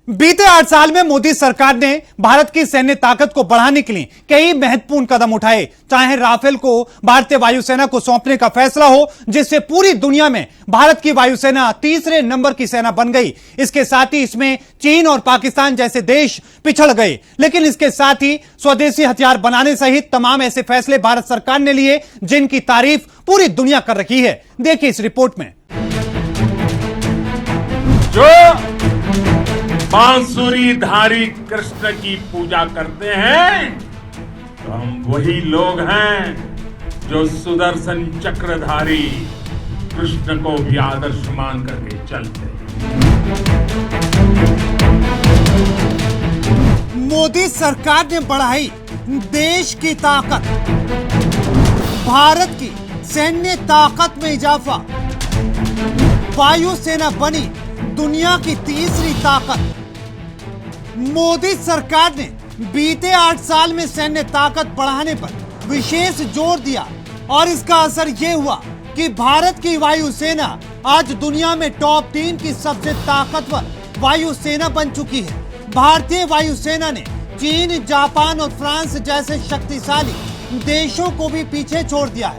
बीते 8 साल में मोदी सरकार ने भारत की सैन्य ताकत को बढ़ाने के लिए कई महत्वपूर्ण कदम उठाए। चाहे राफेल को भारतीय वायुसेना को सौंपने का फैसला हो, जिससे पूरी दुनिया में भारत की वायुसेना तीसरे नंबर की सेना बन गई। इसके साथ ही इसमें चीन और पाकिस्तान जैसे देश पिछड़ गए। लेकिन इसके साथ ही स्वदेशी हथियार बनाने सहित तमाम ऐसे फैसले भारत सरकार ने लिए जिनकी तारीफ पूरी दुनिया कर रही है। देखिए इस रिपोर्ट में। जो बांसुरीधारी कृष्ण की पूजा करते हैं, तो हम वही लोग हैं जो सुदर्शन चक्रधारी कृष्ण को भी आदर्श मान करके चलते हैं। मोदी सरकार ने बढ़ाई देश की ताकत, भारत की सैन्य ताकत में इजाफा, वायुसेना बनी दुनिया की तीसरी ताकत। मोदी सरकार ने बीते 8 साल में सैन्य ताकत बढ़ाने पर विशेष जोर दिया और इसका असर यह हुआ कि भारत की वायुसेना आज दुनिया में टॉप 3 की सबसे ताकतवर वायुसेना बन चुकी है। भारतीय वायुसेना ने चीन, जापान और फ्रांस जैसे शक्तिशाली देशों को भी पीछे छोड़ दिया है।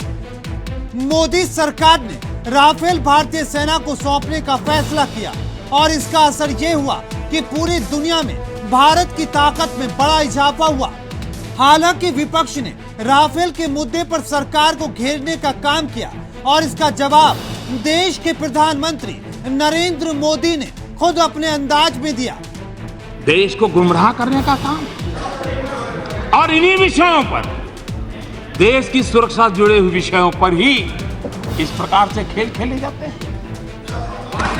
मोदी सरकार ने राफेल भारतीय सेना को सौंपने का फैसला किया और इसका असर यह हुआ कि पूरी दुनिया में भारत की ताकत में बड़ा इजाफा हुआ। हालांकि विपक्ष ने राफेल के मुद्दे पर सरकार को घेरने का काम किया और इसका जवाब देश के प्रधानमंत्री नरेंद्र मोदी ने खुद अपने अंदाज में दिया। देश को गुमराह करने का काम और इन्हीं विषयों पर, देश की सुरक्षा से जुड़े हुए विषयों पर ही इस प्रकार से खेल खेले जाते हैं।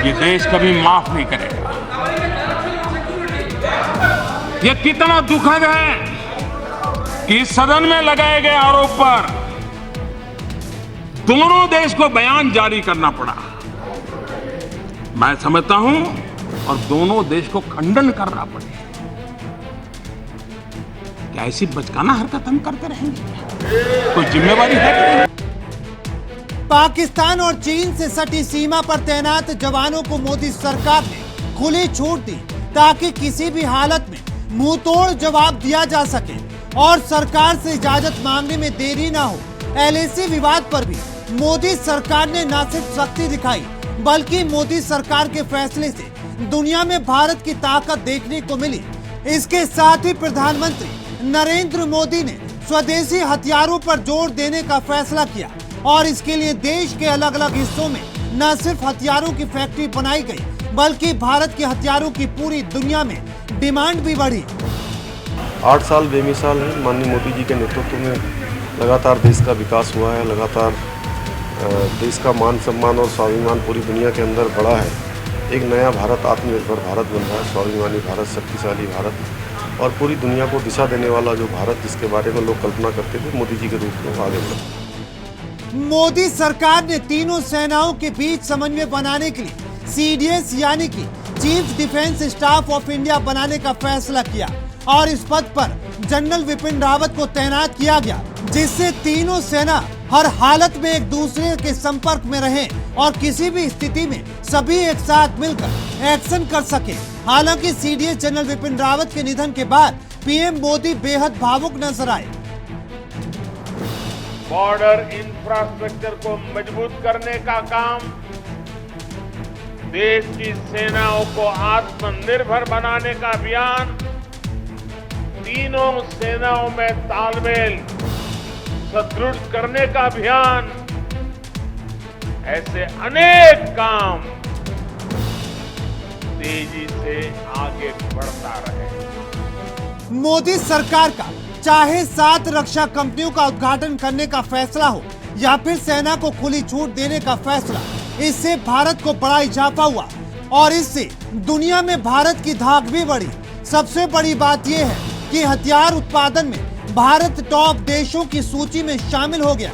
ये देश कभी माफ नहीं करेगा। ये कितना दुखद है कि इस सदन में लगाए गए आरोप पर दोनों देश को बयान जारी करना पड़ा। मैं समझता हूं और दोनों देश को खंडन करना पड़े। क्या ऐसी बचकाना हरकत हम करते रहेंगे? कोई जिम्मेवारी है कि नहीं? पाकिस्तान और चीन से सटी सीमा पर तैनात जवानों को मोदी सरकार ने खुली छूट दी ताकि किसी भी हालत में मुंह तोड़ जवाब दिया जा सके और सरकार से इजाजत मांगने में देरी ना हो। एलएसी विवाद पर भी मोदी सरकार ने न सिर्फ सख्ती दिखाई, बल्कि मोदी सरकार के फैसले से दुनिया में भारत की ताकत देखने को मिली। इसके साथ ही प्रधानमंत्री नरेंद्र मोदी ने स्वदेशी हथियारों पर जोर देने का फैसला किया और इसके लिए देश के अलग अलग हिस्सों में न सिर्फ हथियारों की फैक्ट्री बनाई गई, बल्कि भारत के हथियारों की पूरी दुनिया में डिमांड भी बढ़ी। 8 साल बेमिसाल है। माननीय मोदी जी के नेतृत्व में लगातार देश का विकास हुआ है, लगातार देश का मान सम्मान और स्वाभिमान पूरी दुनिया के अंदर बढ़ा है। एक नया भारत, आत्मनिर्भर भारत बन रहा है, स्वाभिमानी भारत, शक्तिशाली भारत और पूरी दुनिया को दिशा देने वाला जो भारत जिसके बारे में लोग कल्पना करते थे, मोदी जी के रूप में आगे बढ़ा। मोदी सरकार ने तीनों सेनाओं के बीच समन्वय बनाने के लिए सीडीएस यानी कि chief defence staff of India बनाने का फैसला किया और इस पद पर जनरल विपिन रावत को तैनात किया गया, जिससे तीनों सेना हर हालत में एक दूसरे के संपर्क में रहे और किसी भी स्थिति में सभी एक साथ मिलकर एक्शन कर सके। हालांकि सीडीएस जनरल विपिन रावत के निधन के बाद पीएम मोदी बेहद भावुक नजर आए। बॉर्डर इंफ्रास्ट्रक्चर को मजबूत करने का काम, देश की सेनाओं को आत्मनिर्भर बनाने का अभियान, तीनों सेनाओं में तालमेल सुदृढ़ करने का अभियान, ऐसे अनेक काम तेजी से आगे बढ़ता रहे। मोदी सरकार का चाहे 7 रक्षा कंपनियों का उद्घाटन करने का फैसला हो या फिर सेना को खुली छूट देने का फैसला, इससे भारत को बड़ा इजाफा हुआ और इससे दुनिया में भारत की धाक भी बढ़ी। सबसे बड़ी बात यह है कि हथियार उत्पादन में भारत टॉप देशों की सूची में शामिल हो गया।